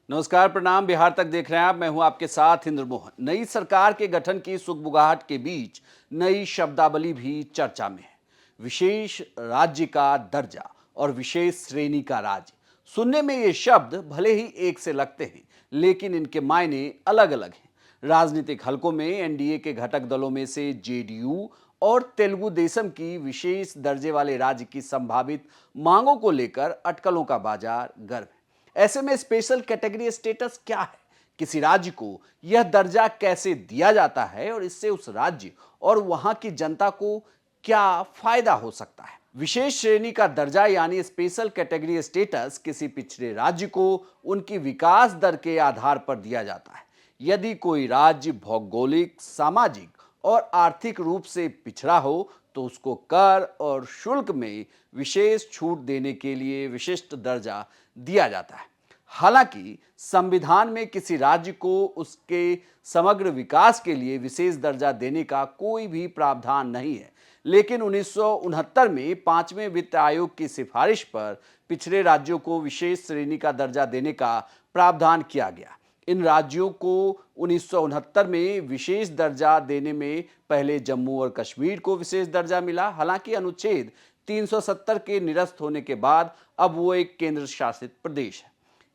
नमस्कार, प्रणाम। बिहार तक देख रहे हैं आप। मैं हूं आपके साथ इंद्र मोहन। नई सरकार के गठन की सुगबुगाहट के बीच नई शब्दावली भी चर्चा में है। विशेष राज्य का दर्जा और विशेष श्रेणी का राज्य। सुनने में ये शब्द भले ही एक से लगते हैं, लेकिन इनके मायने अलग अलग हैं। राजनीतिक हलकों में एनडीए के घटक दलों में से जेडीयू और तेलुगु देशम की विशेष दर्जे वाले राज्य की संभावित मांगों को लेकर अटकलों का बाजार गर्म है। ऐसे में स्पेशल कैटेगरी स्टेटस क्या है, किसी राज्य को यह दर्जा कैसे दिया जाता है और इससे उस राज्य और वहां की जनता को क्या फायदा हो सकता है। विशेष श्रेणी का दर्जा यानी स्पेशल कैटेगरी स्टेटस किसी पिछड़े राज्य को उनकी विकास दर के आधार पर दिया जाता है। यदि कोई राज्य भौगोलिक, सामाजिक और आर्थिक रूप से पिछड़ा हो तो उसको कर और शुल्क में विशेष छूट देने के लिए विशिष्ट दर्जा दिया जाता है। हालांकि संविधान में किसी राज्य को उसके समग्र विकास के लिए विशेष दर्जा देने का कोई भी प्रावधान नहीं है, लेकिन 1969 में पांचवें वित्त आयोग की सिफारिश पर पिछड़े राज्यों को विशेष श्रेणी का दर्जा देने का प्रावधान किया गया। इन राज्यों को 1969 में विशेष दर्जा देने में पहले जम्मू और कश्मीर को विशेष दर्जा मिला। हालांकि अनुच्छेद 370 के निरस्त होने के बाद अब वो एक केंद्र शासित प्रदेश है।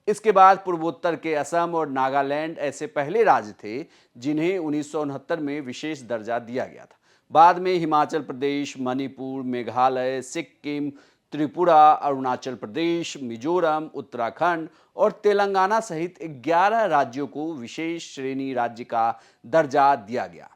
इसके बाद पूर्वोत्तर के असम और नागालैंड ऐसे पहले राज्य थे जिन्हें 1969 में विशेष दर्जा दिया गया था। बाद में हिमाचल प्रदेश, मणिपुर, मेघालय, सिक्किम, त्रिपुरा, अरुणाचल प्रदेश, मिजोरम, उत्तराखंड और तेलंगाना सहित 11 राज्यों को विशेष श्रेणी राज्य का दर्जा दिया गया।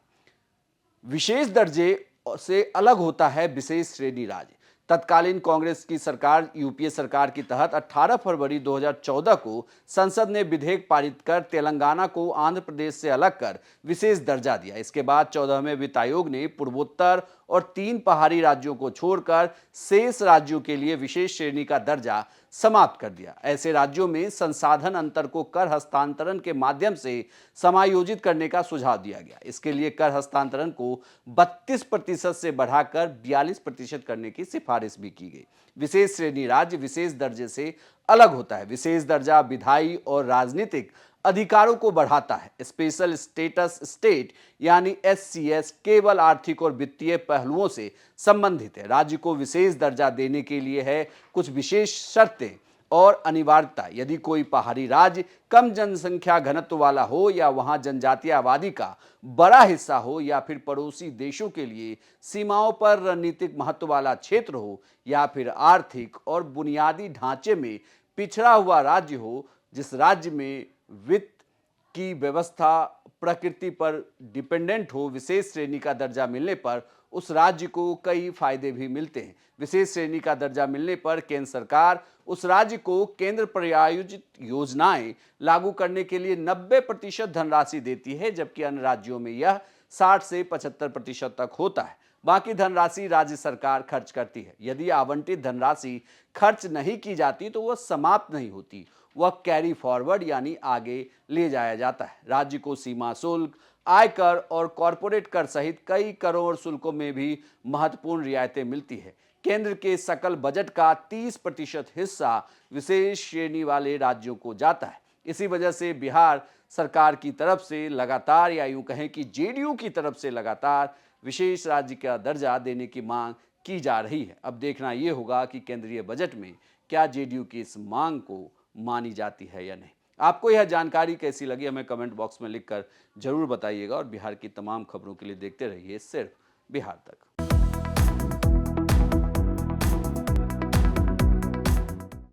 विशेष दर्जे से अलग होता है विशेष श्रेणी राज्य। तत्कालीन कांग्रेस की सरकार यूपीए सरकार के तहत 18 फरवरी 2014 को संसद ने विधेयक पारित कर तेलंगाना को आंध्र प्रदेश से अलग कर विशेष दर्जा दिया। इसके बाद 14वें वित्त आयोग ने पूर्वोत्तर और 3 पहाड़ी राज्यों को छोड़कर शेष राज्यों के लिए विशेष श्रेणी का दर्जा समाप्त कर दिया। ऐसे राज्यों में संसाधन अंतर को कर हस्तांतरण के माध्यम से समायोजित करने का सुझाव दिया गया। इसके लिए कर हस्तांतरण को 32% से बढ़ाकर 42% करने की सिफारिश भी की गई। विशेष श्रेणी राज्य विशेष दर्जे से अलग होता है। विशेष दर्जा विधायी और राजनीतिक अधिकारों को बढ़ाता है। स्पेशल स्टेटस स्टेट यानी एससीएस केवल आर्थिक और वित्तीय पहलुओं से संबंधित है। राज्य को विशेष दर्जा देने के लिए है कुछ विशेष शर्तें और अनिवार्यता। यदि कोई पहाड़ी राज्य कम जनसंख्या घनत्व वाला हो या वहां जनजातीय आबादी का बड़ा हिस्सा हो या फिर पड़ोसी देशों के लिए सीमाओं पर रणनीतिक महत्व वाला क्षेत्र हो या फिर आर्थिक और बुनियादी ढांचे में पिछड़ा हुआ राज्य हो, जिस राज्य में वित्त की व्यवस्था प्रकृति पर डिपेंडेंट हो, विशेष श्रेणी का दर्जा मिलने पर उस राज्य को कई फायदे भी मिलते हैं। विशेष श्रेणी का दर्जा मिलने पर केंद्र सरकार उस राज्य को केंद्र प्रायोजित योजनाएं लागू करने के लिए 90% धनराशि देती है, जबकि अन्य राज्यों में यह 60 से 75% तक होता है। बाकी धनराशि राज्य सरकार खर्च करती है। यदि आवंटित धनराशि खर्च नहीं की जाती तो वह समाप्त नहीं होती, वह कैरी फॉरवर्ड यानी आगे ले जाया जाता है। राज्य को सीमा शुल्क, आयकर और कॉरपोरेट कर सहित कई करों और शुल्कों में भी महत्वपूर्ण रियायतें मिलती है। केंद्र के सकल बजट का 30% हिस्सा विशेष श्रेणी वाले राज्यों को जाता है। इसी वजह से बिहार सरकार की तरफ से लगातार, या यूं कहें कि जेडीयू की तरफ से लगातार विशेष राज्य का दर्जा देने की मांग की जा रही है। अब देखना यह होगा कि केंद्रीय बजट में क्या जेडीयू की इस मांग को मानी जाती है या नहीं। आपको यह जानकारी कैसी लगी हमें कमेंट बॉक्स में लिखकर जरूर बताइएगा और बिहार की तमाम खबरों के लिए देखते रहिए सिर्फ बिहार तक।